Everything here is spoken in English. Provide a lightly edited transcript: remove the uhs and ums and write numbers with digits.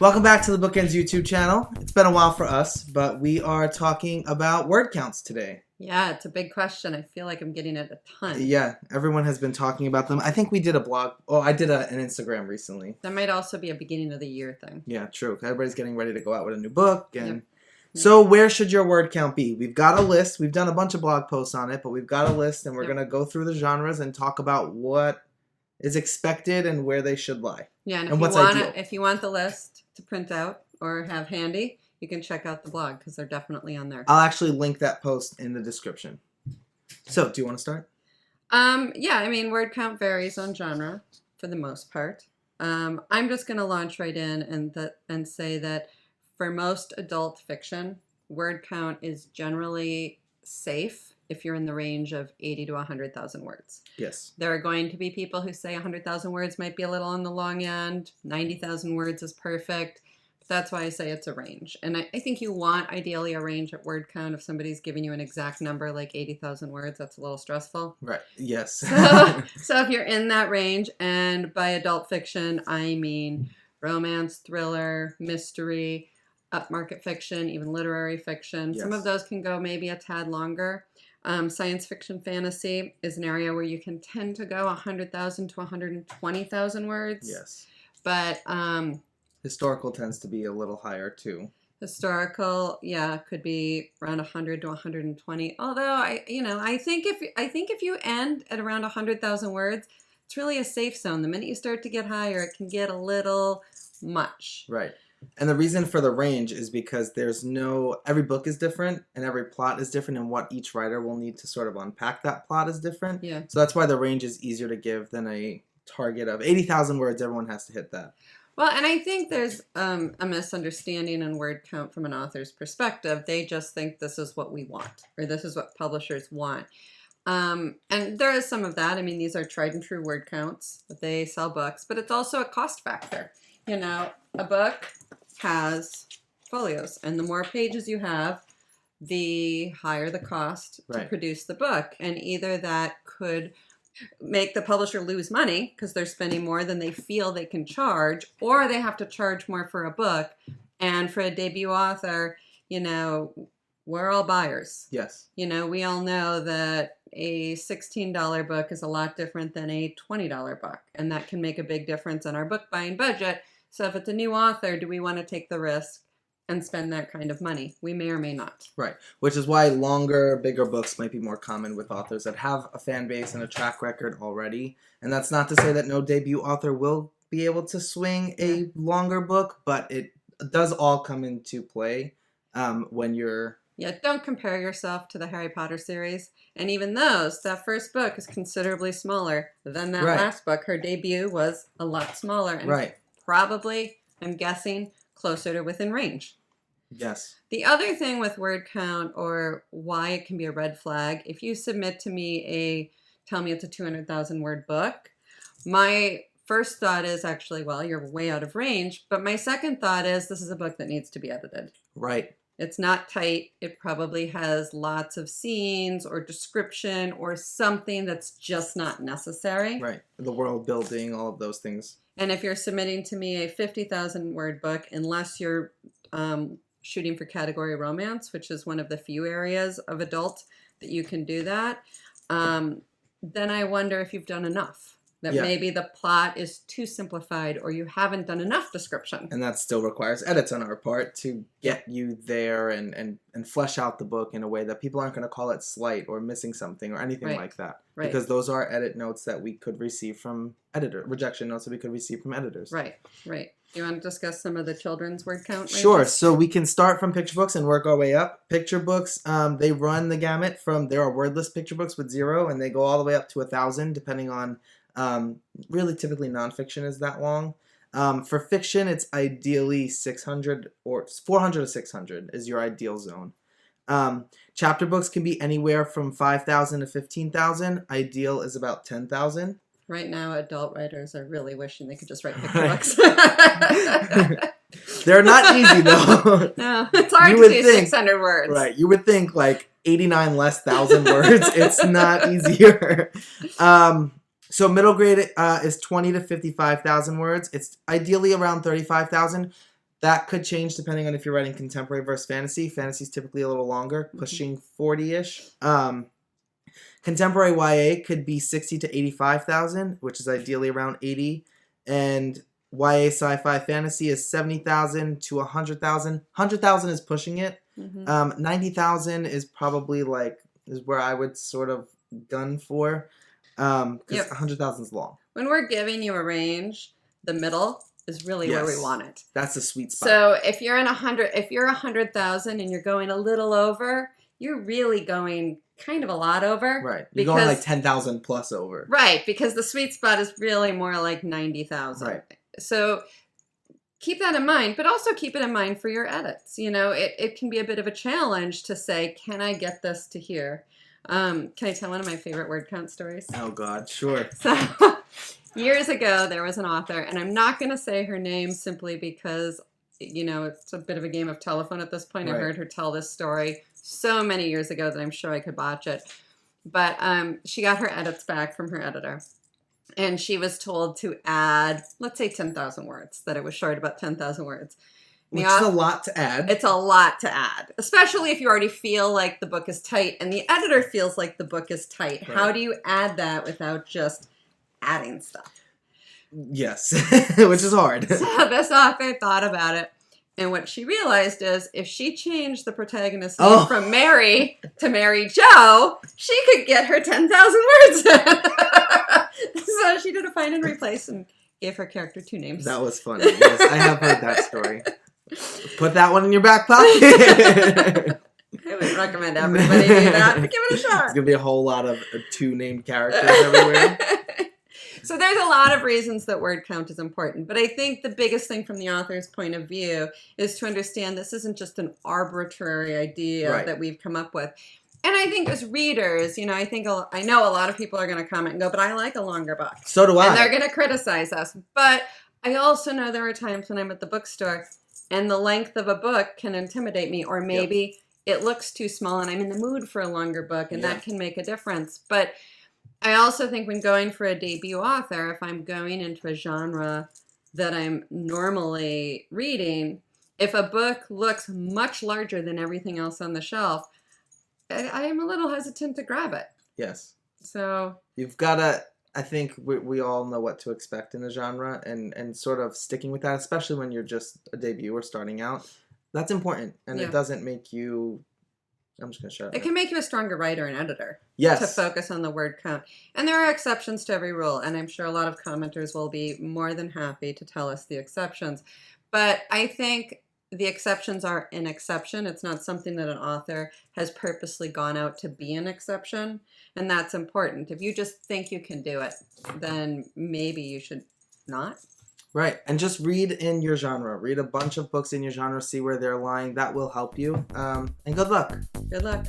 Welcome back to the BookEnds YouTube channel. It's been a while for us, but we are talking about word counts today. Yeah, it's a big question. I feel like I'm getting it a ton. Yeah, everyone has been talking about them. I think we did a blog. Oh, I did an Instagram recently. That might also be a beginning of the year thing. Yeah, true. Everybody's getting ready to go out with a new book. And Yep. so where should your word count be? We've got a list. We've done a bunch of blog posts on it, but we've got a list, and we're going to go through the genres and talk about what is expected and where they should lie. Yeah, and what's ideal. If you want the list to print out or have handy, you can check out the blog because they're definitely on there. I'll actually link that post in the description. So, do you want to start? Yeah, I mean, word count varies on genre for the most part. I'm just going to launch right in and say that for most adult fiction, word count is generally safe if you're in the range of 80 to 100,000 words. Yes. There are going to be people who say 100,000 words might be a little on the long end. 90,000 words is perfect. But that's why I say it's a range. And I think you want, ideally, a range at word count. If somebody's giving you an exact number like 80,000 words, that's a little stressful. Right. Yes. So if you're in that range, and by adult fiction, I mean romance, thriller, mystery, upmarket fiction, even literary fiction. Yes. Some of those can go maybe a tad longer. Science fiction fantasy is an area where you can tend to go 100,000 to 120,000 words. Yes. But historical tends to be a little higher too. Historical, yeah, could be around 100 to 120. Although I think if you end at around 100,000 words, it's really a safe zone. The minute you start to get higher, it can get a little much. Right. And the reason for the range is because every book is different and every plot is different, and what each writer will need to sort of unpack that plot is different. Yeah. So that's why the range is easier to give than a target of 80,000 words. Everyone has to hit that. Well, and I think there's a misunderstanding in word count from an author's perspective. They just think this is what we want, or this is what publishers want. And there is some of that. I mean, these are tried and true word counts, but they sell books, but it's also a cost factor. You know, a book has folios, and the more pages you have, the higher the cost to produce the book. And either that could make the publisher lose money because they're spending more than they feel they can charge, or they have to charge more for a book. And for a debut author, we're all buyers. Yes. We all know that a $16 book is a lot different than a $20 book, and that can make a big difference in our book buying budget. So if it's a new author, do we want to take the risk and spend that kind of money? We may or may not. Right. Which is why longer, bigger books might be more common with authors that have a fan base and a track record already. And that's not to say that no debut author will be able to swing a longer book, but it does all come into play when you're... Yeah, don't compare yourself to the Harry Potter series. And even that first book is considerably smaller than that last book. Her debut was a lot smaller. And probably, I'm guessing, closer to within range. Yes. The other thing with word count, or why it can be a red flag, if you submit to me tell me it's a 200,000 word book, my first thought is actually, well, you're way out of range. But my second thought is this is a book that needs to be edited. Right. It's not tight. It probably has lots of scenes or description or something that's just not necessary. Right. The world building, all of those things. And if you're submitting to me a 50,000 word book, unless you're shooting for category romance, which is one of the few areas of adult that you can do that, then I wonder if you've done enough. That maybe the plot is too simplified, or you haven't done enough description. And that still requires edits on our part to get you there and flesh out the book in a way that people aren't going to call it slight or missing something or anything like that. Right. Because those are edit notes that we could receive from rejection notes that we could receive from editors. Right. Do you want to discuss some of the children's word count ranges? Sure. So we can start from picture books and work our way up. Picture books, they run the gamut from, there are wordless picture books with 0, and they go all the way up to 1,000, depending on, really typically nonfiction is that long. For fiction, it's ideally 600 or 400 to 600 is your ideal zone. Chapter books can be anywhere from 5,000 to 15,000. Ideal is about 10,000. Right now, adult writers are really wishing they could just write picture books. They're not easy, though. No, it's hard to do 600 words. Right. You would think like 89 less thousand words. It's not easier. So middle grade is 20 to 55,000 words. It's ideally around 35,000. That could change depending on if you're writing contemporary versus fantasy. Fantasy's typically a little longer, pushing 40-ish. Contemporary YA could be 60 to 85,000, which is ideally around 80, and YA sci-fi fantasy is 70,000 to 100,000. 100,000 is pushing it. 90,000 is probably is where I would sort of gun for, because 100,000 is long. When we're giving you a range, the middle is really where we want it. That's the sweet spot. So if you're 100,000 and you're going a little over, you're really going kind of a lot over. Right. You're going like 10,000 plus over. Right, because the sweet spot is really more like 90,000. Right. So keep that in mind, but also keep it in mind for your edits. You know, it can be a bit of a challenge to say, can I get this to here? Can I tell one of my favorite word count stories? Oh, God, sure. So years ago, there was an author, and I'm not going to say her name simply because, you know, it's a bit of a game of telephone at this point. Right. I heard her tell this story so many years ago that I'm sure I could botch it. But she got her edits back from her editor. And she was told to add, let's say 10,000 words, that it was short about 10,000 words. Which is a lot to add. It's a lot to add, especially if you already feel like the book is tight and the editor feels like the book is tight. Right. How do you add that without just adding stuff? Yes, which is hard. So this author thought about it. And what she realized is if she changed the protagonist's name from Mary to Mary Jo, she could get her 10,000 words in. So she did a find and replace and gave her character 2 names. That was funny. Yes, I have heard that story. Put that one in your back pocket. I would recommend everybody do that, but give it a shot. It's going to be a whole lot of 2 named characters everywhere. So there's a lot of reasons that word count is important, but I think the biggest thing from the author's point of view is to understand this isn't just an arbitrary idea that we've come up with. And I think as readers, you know, I know a lot of people are going to comment and go, but I like a longer book. So do I. And they're going to criticize us. But I also know there are times when I'm at the bookstore and the length of a book can intimidate me, or maybe it looks too small and I'm in the mood for a longer book, and that can make a difference. But I also think when going for a debut author, if I'm going into a genre that I'm normally reading, if a book looks much larger than everything else on the shelf, I am a little hesitant to grab it. Yes. So you've got to, I think we all know what to expect in a genre, and sort of sticking with that, especially when you're just a debut or starting out. That's important, and it doesn't make you... I'm just going to shut up. It can make you a stronger writer and editor. Yes. To focus on the word count. And there are exceptions to every rule, and I'm sure a lot of commenters will be more than happy to tell us the exceptions. But I think the exceptions are an exception. It's not something that an author has purposely gone out to be an exception, and that's important. If you just think you can do it, then maybe you should not. Right, and just read in your genre. Read a bunch of books in your genre, see where they're lying. That will help you. And good luck. Good luck.